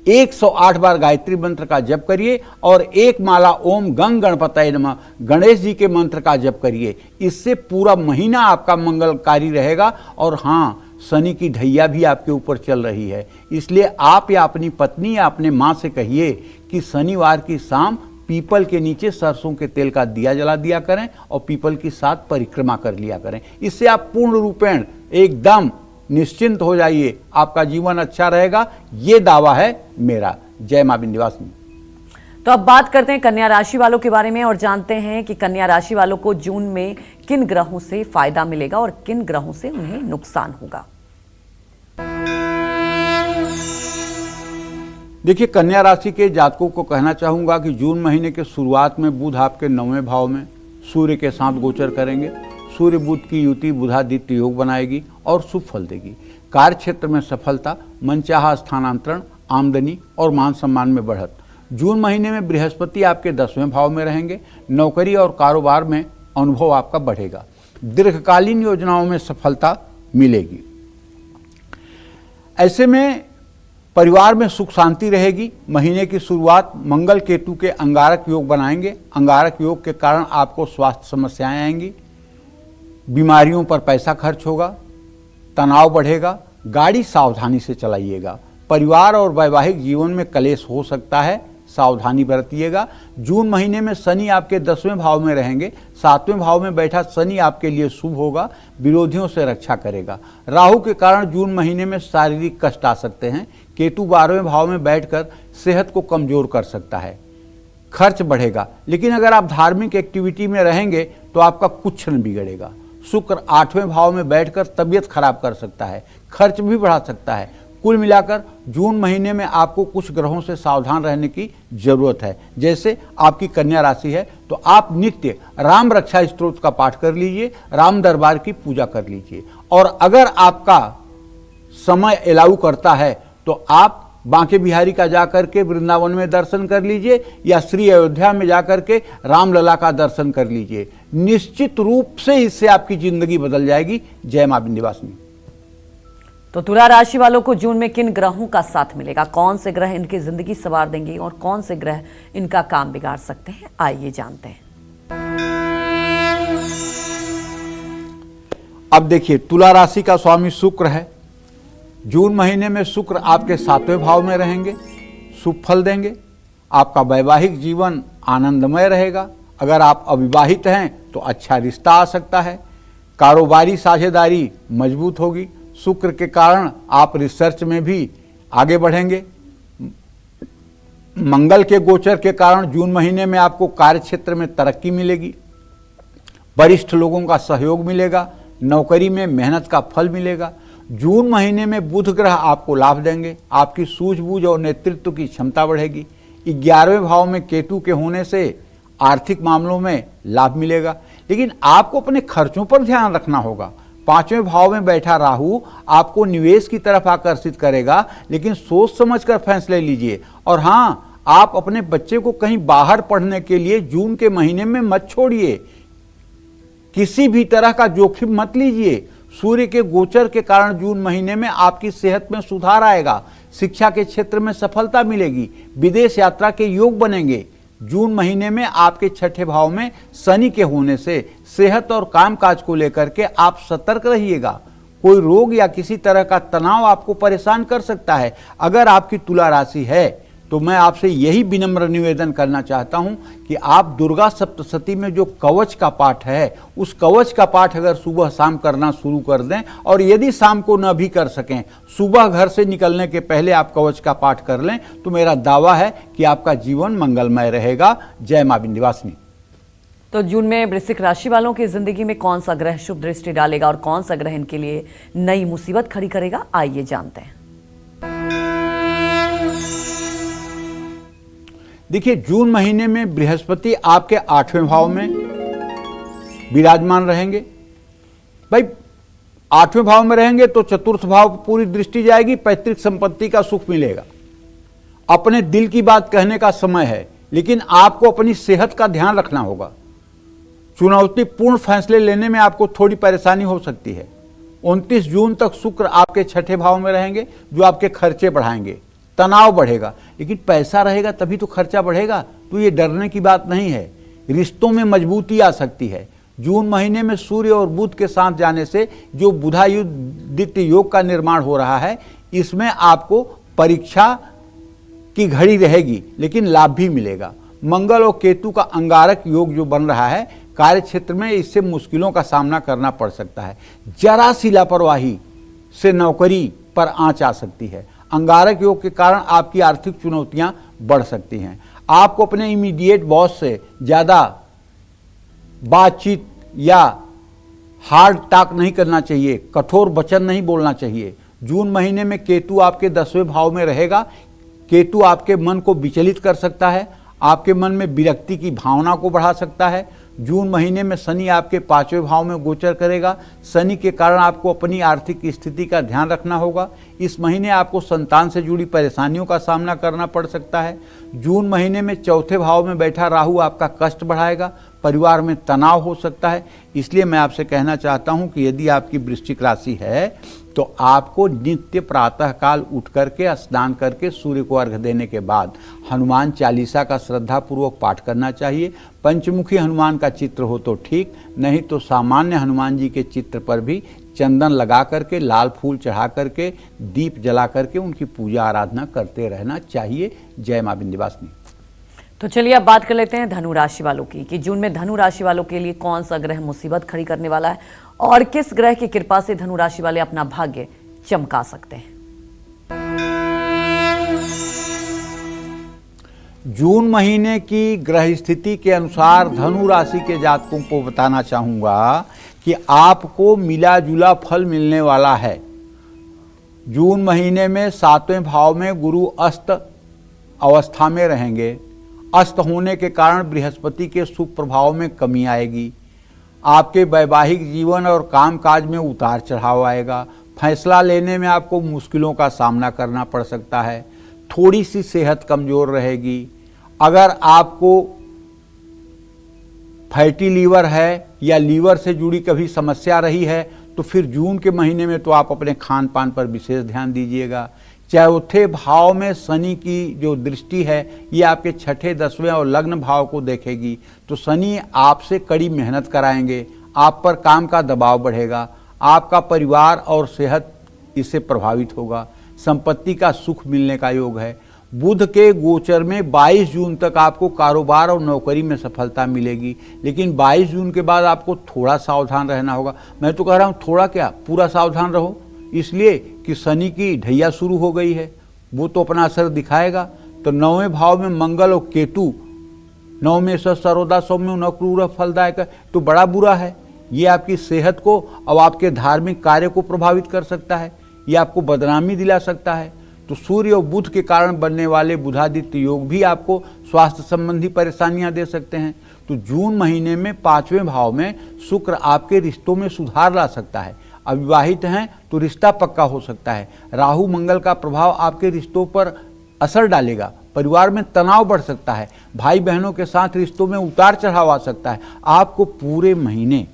108 बार गायत्री मंत्र का जप करिए और एक माला ओम गंग गणपतये नमः गणेश जी के मंत्र का जप करिए। इससे पूरा महीना आपका मंगलकारी रहेगा। और हाँ, शनि की ढैया भी आपके ऊपर चल रही है, इसलिए आप या अपनी पत्नी या अपने माँ से कहिए कि शनिवार की शाम पीपल के नीचे सरसों के तेल का दिया जला दिया करें और पीपल की साथ परिक्रमा कर लिया करें। इससे आप पूर्ण रूपेण एकदम निश्चिंत हो जाइए, आपका जीवन अच्छा रहेगा, ये दावा है मेरा। जय मां विंध्यवासिनी। तो अब बात करते हैं कन्या राशि वालों के बारे में और जानते हैं कि कन्या राशि वालों को जून में किन ग्रहों से फायदा मिलेगा और किन ग्रहों से उन्हें नुकसान होगा। देखिए, कन्या राशि के जातकों को कहना चाहूंगा कि जून महीने के शुरुआत में बुध आपके 9वें भाव में सूर्य के साथ गोचर करेंगे। सूर्य बुध की युति बुधादित्य योग बनाएगी और शुभ फल देगी। कार्य क्षेत्र में सफलता, मनचाहा स्थानांतरण, आमदनी और मान सम्मान में बढ़त। जून महीने में बृहस्पति आपके 10वें भाव में रहेंगे। नौकरी और कारोबार में अनुभव आपका बढ़ेगा। दीर्घकालीन योजनाओं में सफलता मिलेगी। ऐसे में परिवार में सुख शांति रहेगी। महीने की शुरुआत मंगल केतु के अंगारक योग बनाएंगे। अंगारक योग के कारण आपको स्वास्थ्य समस्याएं आएंगी, बीमारियों पर पैसा खर्च होगा, तनाव बढ़ेगा। गाड़ी सावधानी से चलाइएगा। परिवार और वैवाहिक जीवन में कलेश हो सकता है, सावधानी बरतिएगा। जून महीने में शनि आपके 10वें भाव में रहेंगे। 7वें भाव में बैठा शनि आपके लिए शुभ होगा, विरोधियों से रक्षा करेगा। राहु के कारण जून महीने में शारीरिक कष्ट आ सकते हैं। केतु 12वें भाव में बैठकर सेहत को कमजोर कर सकता है, खर्च बढ़ेगा। लेकिन अगर आप धार्मिक एक्टिविटी में रहेंगे तो आपका कुछ न बिगड़ेगा। शुक्र 8वें भाव में बैठकर तबीयत खराब कर सकता है, खर्च भी बढ़ा सकता है। कुल मिलाकर जून महीने में आपको कुछ ग्रहों से सावधान रहने की जरूरत है। जैसे आपकी कन्या राशि है तो आप नित्य राम रक्षा स्तोत्र का पाठ कर लीजिए, राम दरबार की पूजा कर लीजिए। और अगर आपका समय अलाउ करता है तो आप बांके बिहारी का जाकर के वृंदावन में दर्शन कर लीजिए या श्री अयोध्या में जाकर के रामलला का दर्शन कर लीजिए। निश्चित रूप से इससे आपकी जिंदगी बदल जाएगी। जय मां विंध्यवासिनी। तो तुला राशि वालों को जून में किन ग्रहों का साथ मिलेगा, कौन से ग्रह इनकी जिंदगी संवार देंगे और कौन से ग्रह इनका काम बिगाड़ सकते हैं, आइए जानते हैं। अब देखिए, तुला राशि का स्वामी शुक्र है। जून महीने में शुक्र आपके 7वें भाव में रहेंगे, शुभ फल देंगे। आपका वैवाहिक जीवन आनंदमय रहेगा। अगर आप अविवाहित हैं तो अच्छा रिश्ता आ सकता है। कारोबारी साझेदारी मजबूत होगी। शुक्र के कारण आप रिसर्च में भी आगे बढ़ेंगे। मंगल के गोचर के कारण जून महीने में आपको कार्य क्षेत्र में तरक्की मिलेगी, वरिष्ठ लोगों का सहयोग मिलेगा, नौकरी में मेहनत का फल मिलेगा। जून महीने में बुध ग्रह आपको लाभ देंगे। आपकी सूझबूझ और नेतृत्व की क्षमता बढ़ेगी। 11वें भाव में केतु के होने से आर्थिक मामलों में लाभ मिलेगा। लेकिन आपको अपने खर्चों पर ध्यान रखना होगा। 5वें भाव में बैठा राहु आपको निवेश की तरफ आकर्षित करेगा, लेकिन सोच समझकर फैसले लीजिए। और हाँ, आप अपने बच्चे को कहीं बाहर पढ़ने के लिए जून के महीने में मत छोड़िए। किसी भी तरह का जोखिम मत लीजिए। सूर्य के गोचर के कारण जून महीने में आपकी सेहत में सुधार आएगा। शिक्षा के क्षेत्र में सफलता मिलेगी। विदेश यात्रा के योग बनेंगे। जून महीने में आपके 6ठे भाव में शनि के होने से सेहत और कामकाज को लेकर के आप सतर्क रहिएगा। कोई रोग या किसी तरह का तनाव आपको परेशान कर सकता है। अगर आपकी तुला राशि है तो मैं आपसे यही विनम्र निवेदन करना चाहता हूं कि आप दुर्गा सप्तशती में जो कवच का पाठ है, उस कवच का पाठ अगर सुबह शाम करना शुरू कर दें, और यदि शाम को न भी कर सकें, सुबह घर से निकलने के पहले आप कवच का पाठ कर लें, तो मेरा दावा है कि आपका जीवन मंगलमय रहेगा। जय मां विंध्यवासिनी। तो जून में वृश्चिक राशि वालों की जिंदगी में कौन सा ग्रह शुभ दृष्टि डालेगा और कौन सा ग्रह इनके लिए नई मुसीबत खड़ी करेगा, आइए जानते हैं। देखिए, जून महीने में बृहस्पति आपके 8वें भाव में विराजमान रहेंगे। भाई 8वें भाव में रहेंगे तो चतुर्थ भाव पर पूरी दृष्टि जाएगी। पैतृक संपत्ति का सुख मिलेगा। अपने दिल की बात कहने का समय है, लेकिन आपको अपनी सेहत का ध्यान रखना होगा। चुनौतीपूर्ण फैसले लेने में आपको थोड़ी परेशानी हो सकती है। 29 जून तक शुक्र आपके 6ठे भाव में रहेंगे, जो आपके खर्चे बढ़ाएंगे, तनाव बढ़ेगा। लेकिन पैसा रहेगा तभी तो खर्चा बढ़ेगा, तो ये डरने की बात नहीं है। रिश्तों में मजबूती आ सकती है। जून महीने में सूर्य और बुध के साथ जाने से जो बुधायुद्ध योग का निर्माण हो रहा है, इसमें आपको परीक्षा की घड़ी रहेगी, लेकिन लाभ भी मिलेगा। मंगल और केतु का अंगारक योग जो बन रहा है, कार्य क्षेत्र में इससे मुश्किलों का सामना करना पड़ सकता है। जरा सी लापरवाही से नौकरी पर आंच आ सकती है। अंगारक योग के कारण आपकी आर्थिक चुनौतियां बढ़ सकती हैं। आपको अपने इमीडिएट बॉस से ज़्यादा बातचीत या हार्ड टॉक नहीं करना चाहिए, कठोर वचन नहीं बोलना चाहिए। जून महीने में केतु आपके 10वें भाव में रहेगा। केतु आपके मन को विचलित कर सकता है, आपके मन में विरक्ति की भावना को बढ़ा सकता है। जून महीने में शनि आपके 5वें भाव में गोचर करेगा। शनि के कारण आपको अपनी आर्थिक स्थिति का ध्यान रखना होगा। इस महीने आपको संतान से जुड़ी परेशानियों का सामना करना पड़ सकता है। जून महीने में 4थे भाव में बैठा राहु आपका कष्ट बढ़ाएगा। परिवार में तनाव हो सकता है। इसलिए मैं आपसे कहना चाहता हूं कि यदि आपकी वृश्चिक राशि है तो आपको नित्य प्रातःकाल उठ करके स्नान करके सूर्य को अर्घ्य देने के बाद हनुमान चालीसा का श्रद्धापूर्वक पाठ करना चाहिए। पंचमुखी हनुमान का चित्र हो तो ठीक, नहीं तो सामान्य हनुमान जी के चित्र पर भी चंदन लगा करके, लाल फूल चढ़ा करके, दीप जला करके उनकी पूजा आराधना करते रहना चाहिए। जय मां विंध्यवासिनी। तो चलिए अब बात कर लेते हैं धनु राशि वालों की कि जून में धनु राशि वालों के लिए कौन सा ग्रह मुसीबत खड़ी करने वाला है और किस ग्रह की कृपा से धनु राशि वाले अपना भाग्य चमका सकते हैं। जून महीने की ग्रह स्थिति के अनुसार धनु राशि के जातकों को बताना चाहूंगा कि आपको मिला जुला फल मिलने वाला है। जून महीने में 7वें भाव में गुरु अस्त अवस्था में रहेंगे। अस्त होने के कारण बृहस्पति के शुभ प्रभाव में कमी आएगी। आपके वैवाहिक जीवन और कामकाज में उतार चढ़ाव आएगा। फैसला लेने में आपको मुश्किलों का सामना करना पड़ सकता है। थोड़ी सी सेहत कमजोर रहेगी। अगर आपको फैटी लीवर है या लीवर से जुड़ी कभी समस्या रही है तो फिर जून के महीने में तो आप अपने खान पान पर विशेष ध्यान दीजिएगा। चौथे भाव में शनि की जो दृष्टि है ये आपके छठे, 10वें और लग्न भाव को देखेगी, तो शनि आपसे कड़ी मेहनत कराएंगे। आप पर काम का दबाव बढ़ेगा। आपका परिवार और सेहत इससे प्रभावित होगा। संपत्ति का सुख मिलने का योग है। बुध के गोचर में 22 जून तक आपको कारोबार और नौकरी में सफलता मिलेगी, लेकिन 22 जून के बाद आपको थोड़ा सावधान रहना होगा। मैं तो कह रहा हूँ थोड़ा क्या, पूरा सावधान रहो, इसलिए कि शनि की ढैया शुरू हो गई है, वो तो अपना असर दिखाएगा। तो 9वें भाव में मंगल और केतु, 9 में सर्वदा सौम्य न क्रूर फलदायक, तो बड़ा बुरा है। ये आपकी सेहत को और आपके धार्मिक कार्य को प्रभावित कर सकता है। ये आपको बदनामी दिला सकता है। तो सूर्य और बुध के कारण बनने वाले बुधादित्य योग भी आपको स्वास्थ्य संबंधी परेशानियां दे सकते हैं। तो जून महीने में 5वें भाव में शुक्र आपके रिश्तों में सुधार ला सकता है। अविवाहित हैं तो रिश्ता पक्का हो सकता है। राहु मंगल का प्रभाव आपके रिश्तों पर असर डालेगा। परिवार में तनाव बढ़ सकता है। भाई बहनों के साथ रिश्तों में उतार चढ़ाव आ सकता है। आपको पूरे महीने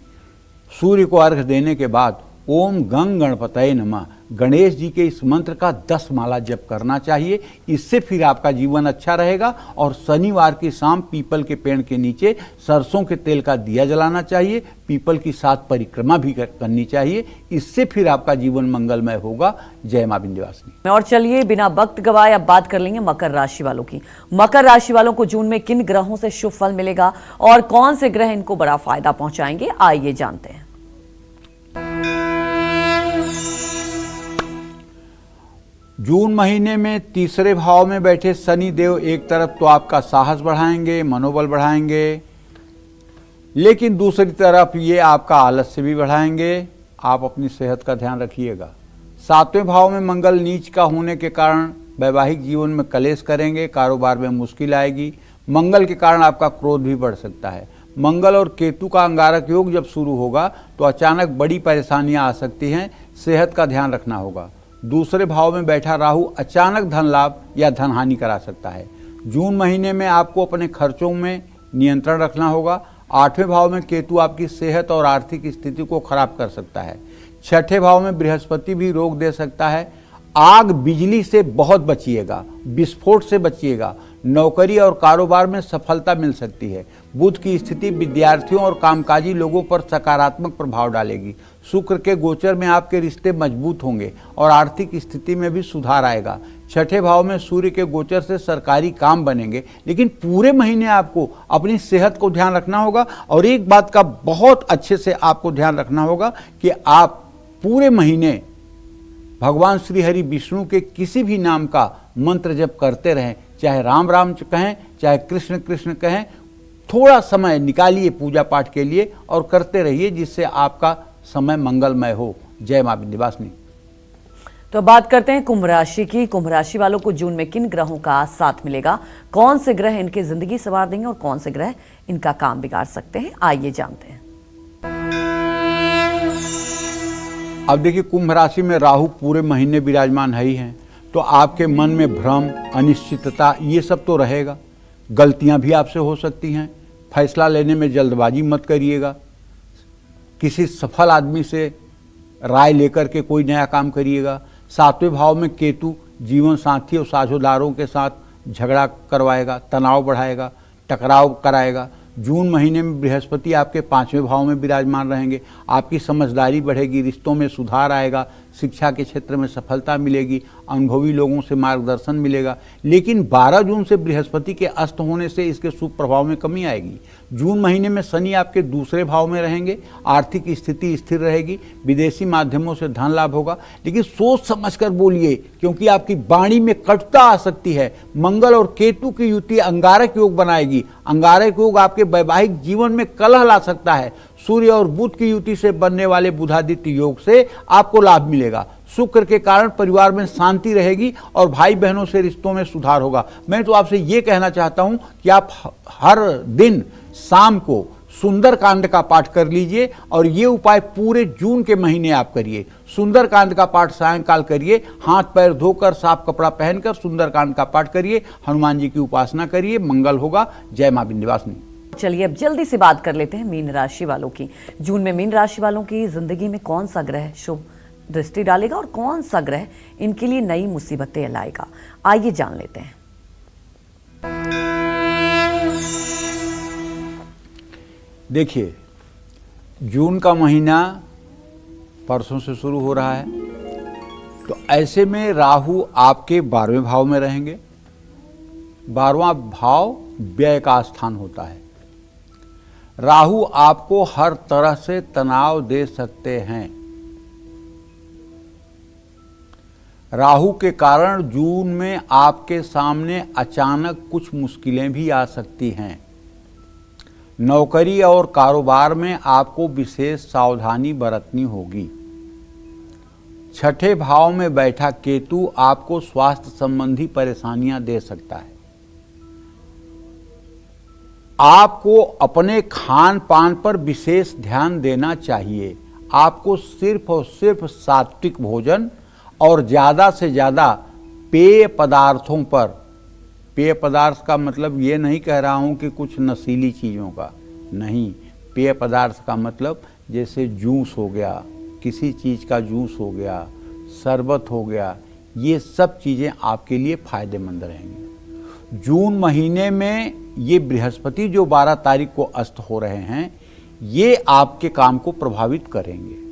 सूर्य को अर्घ्य देने के बाद ओम गंग गणपतये नमः गणेश जी के इस मंत्र का 10 माला जप करना चाहिए। इससे फिर आपका जीवन अच्छा रहेगा। और शनिवार की शाम पीपल के पेड़ के नीचे सरसों के तेल का दिया जलाना चाहिए। पीपल की 7 परिक्रमा भी करनी चाहिए। इससे फिर आपका जीवन मंगलमय होगा। जय मां विंध्यवासिनी। और चलिए बिना वक्त गवाए अब बात कर लेंगे मकर राशि वालों की। मकर राशि वालों को जून में किन ग्रहों से शुभ फल मिलेगा और कौन से ग्रह इनको बड़ा फायदा पहुंचाएंगे, आइए जानते हैं। जून महीने में तीसरे भाव में बैठे शनि देव एक तरफ तो आपका साहस बढ़ाएंगे, मनोबल बढ़ाएंगे, लेकिन दूसरी तरफ ये आपका आलस्य भी बढ़ाएंगे। आप अपनी सेहत का ध्यान रखिएगा। 7वें भाव में मंगल नीच का होने के कारण वैवाहिक जीवन में कलेश करेंगे। कारोबार में मुश्किल आएगी। मंगल के कारण आपका क्रोध भी बढ़ सकता है। मंगल और केतु का अंगारक योग जब शुरू होगा तो अचानक बड़ी परेशानियां आ सकती हैं। सेहत का ध्यान रखना होगा। दूसरे भाव में बैठा राहु अचानक धन लाभ या धन हानि करा सकता है। जून महीने में आपको अपने खर्चों में नियंत्रण रखना होगा। 8वें भाव में केतु आपकी सेहत और आर्थिक स्थिति को खराब कर सकता है। 6ठे भाव में बृहस्पति भी रोक दे सकता है। आग बिजली से बहुत बचिएगा, विस्फोट से बचिएगा। नौकरी और कारोबार में सफलता मिल सकती है। बुध की स्थिति विद्यार्थियों और कामकाजी लोगों पर सकारात्मक प्रभाव डालेगी। शुक्र के गोचर में आपके रिश्ते मजबूत होंगे और आर्थिक स्थिति में भी सुधार आएगा। 6ठे भाव में सूर्य के गोचर से सरकारी काम बनेंगे, लेकिन पूरे महीने आपको अपनी सेहत को ध्यान रखना होगा। और एक बात का बहुत अच्छे से आपको ध्यान रखना होगा कि आप पूरे महीने भगवान श्री हरि विष्णु के किसी भी नाम का मंत्र जप करते रहें। चाहे राम राम कहें, चाहे कृष्ण कृष्ण कहें। थोड़ा समय निकालिए पूजा पाठ के लिए और करते रहिए, जिससे आपका समय मंगलमय हो। जय मां विंध्यवासिनी। तो बात करते हैं कुंभ राशि की। कुंभ राशि वालों को जून में किन ग्रहों का साथ मिलेगा, कौन से ग्रह इनकी जिंदगी संवार देंगे और कौन से ग्रह इनका काम बिगाड़ सकते हैं, आइए जानते हैं। अब देखिए, कुंभ राशि में राहु पूरे महीने विराजमान है ही हैं, तो आपके मन में भ्रम, अनिश्चितता ये सब तो रहेगा। गलतियां भी आपसे हो सकती हैं। फैसला लेने में जल्दबाजी मत करिएगा। किसी सफल आदमी से राय लेकर के कोई नया काम करिएगा। 7वें भाव में केतु जीवन साथी और साझेदारों के साथ झगड़ा करवाएगा, तनाव बढ़ाएगा, टकराव कराएगा। जून महीने में बृहस्पति आपके 5वें भाव में विराजमान रहेंगे। आपकी समझदारी बढ़ेगी, रिश्तों में सुधार आएगा, शिक्षा के क्षेत्र में सफलता मिलेगी, अनुभवी लोगों से मार्गदर्शन मिलेगा। लेकिन 12 जून से बृहस्पति के अस्त होने से इसके शुभ प्रभाव में कमी आएगी। जून महीने में शनि आपके 2रे भाव में रहेंगे, आर्थिक स्थिति स्थिर रहेगी, विदेशी माध्यमों से धन लाभ होगा। लेकिन सोच समझकर बोलिए, क्योंकि आपकी वाणी में कटुता आ सकती है। मंगल और केतु की युति अंगारक योग बनाएगी। अंगारक योग आपके वैवाहिक जीवन में कलह ला सकता है। सूर्य और बुध की युति से बनने वाले बुधादित्य योग से आपको लाभ मिलेगा। शुक्र के कारण परिवार में शांति रहेगी और भाई बहनों से रिश्तों में सुधार होगा। मैं तो आपसे ये कहना चाहता हूं कि आप हर दिन शाम को सुंदरकांड का पाठ कर लीजिए और ये उपाय पूरे जून के महीने आप करिए। सुंदरकांड का पाठ सायंकाल करिए, हाथ पैर धोकर साफ कपड़ा पहनकर सुंदरकांड का पाठ करिए, हनुमान जी की उपासना करिए, मंगल होगा। जय मां विंध्यवासिनी। चलिए अब जल्दी से बात कर लेते हैं मीन राशि वालों की। जून में मीन राशि वालों की जिंदगी में कौन सा ग्रह शुभ दृष्टि डालेगा और कौन सा ग्रह इनके लिए नई मुसीबतें लाएगा, आइए जान लेते हैं। देखिए, जून का महीना परसों से शुरू हो रहा है, तो ऐसे में राहु आपके 12वें भाव में रहेंगे। 12वां भाव व्यय का स्थान होता है। राहु आपको हर तरह से तनाव दे सकते हैं। राहु के कारण जून में आपके सामने अचानक कुछ मुश्किलें भी आ सकती हैं। नौकरी और कारोबार में आपको विशेष सावधानी बरतनी होगी। 6ठे भाव में बैठा केतु आपको स्वास्थ्य संबंधी परेशानियां दे सकता है। आपको अपने खान पान पर विशेष ध्यान देना चाहिए। आपको सिर्फ और सिर्फ सात्विक भोजन और ज़्यादा से ज़्यादा पेय पदार्थों पर, पेय पदार्थ का मतलब ये नहीं कह रहा हूँ कि कुछ नशीली चीज़ों का नहीं, पेय पदार्थ का मतलब जैसे जूस हो गया, किसी चीज़ का जूस हो गया, शरबत हो गया, ये सब चीज़ें आपके लिए फ़ायदेमंद रहेंगी। जून महीने में ये बृहस्पति जो 12 तारीख को अस्त हो रहे हैं, ये आपके काम को प्रभावित करेंगे।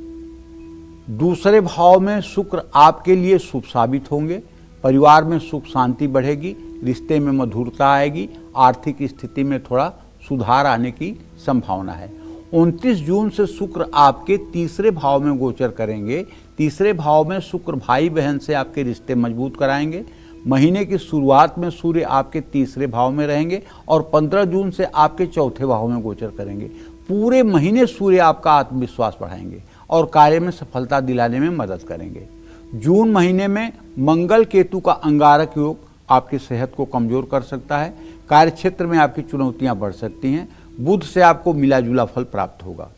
2रे भाव में शुक्र आपके लिए शुभ साबित होंगे। परिवार में सुख शांति बढ़ेगी, रिश्ते में मधुरता आएगी, आर्थिक स्थिति में थोड़ा सुधार आने की संभावना है। 29 जून से शुक्र आपके 3रे भाव में गोचर करेंगे। 3रे भाव में शुक्र भाई बहन से आपके रिश्ते मजबूत कराएंगे। महीने की शुरुआत में सूर्य आपके 3रे भाव में रहेंगे और 15 जून से आपके 4थे भाव में गोचर करेंगे। पूरे महीने सूर्य आपका आत्मविश्वास बढ़ाएंगे और कार्य में सफलता दिलाने में मदद करेंगे। जून महीने में मंगल केतु का अंगारक योग आपकी सेहत को कमजोर कर सकता है। कार्य क्षेत्र में आपकी चुनौतियां बढ़ सकती हैं। बुध से आपको मिला जुला फल प्राप्त होगा।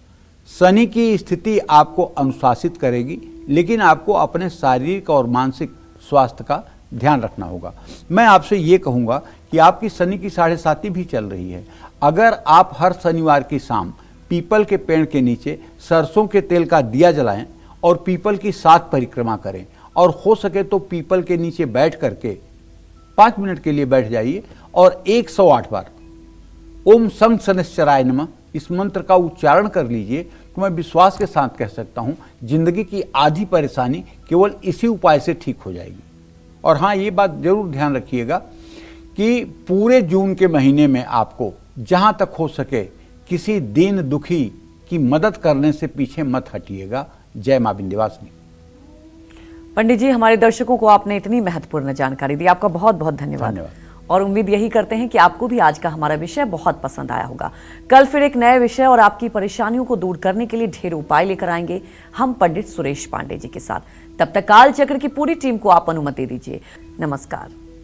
शनि की स्थिति आपको अनुशासित करेगी, लेकिन आपको अपने शारीरिक और मानसिक स्वास्थ्य का ध्यान रखना होगा। मैं आपसे ये कहूँगा कि आपकी शनि की 7.5 भी चल रही है। अगर आप हर शनिवार की शाम पीपल के पेड़ के नीचे सरसों के तेल का दिया जलाएं और पीपल की 7 परिक्रमा करें, और हो सके तो पीपल के नीचे बैठ करके 5 मिनट के लिए बैठ जाइए और 108 बार ओम संग शनैश्चराय नमः इस मंत्र का उच्चारण कर लीजिए। तो मैं विश्वास के साथ कह सकता हूँ, जिंदगी की आधी परेशानी केवल इसी उपाय से ठीक हो जाएगी। और हाँ, ये बात जरूर ध्यान रखिएगा कि पूरे जून के महीने में आपको जहां तक हो सके किसी दीन दुखी की मदद करने से पीछे मत हटिएगा। जय मां विंध्यवासिनी। पंडित जी, हमारे दर्शकों को आपने इतनी महत्वपूर्ण जानकारी दी, आपका बहुत बहुत धन्यवाद। और उम्मीद यही करते हैं कि आपको भी आज का हमारा विषय बहुत पसंद आया होगा। कल फिर एक नए विषय और आपकी परेशानियों को दूर करने के लिए ढेर उपाय लेकर आएंगे हम पंडित सुरेश पांडे जी के साथ। तब तक काल चक्र की पूरी टीम को आप अनुमति दीजिए। नमस्कार।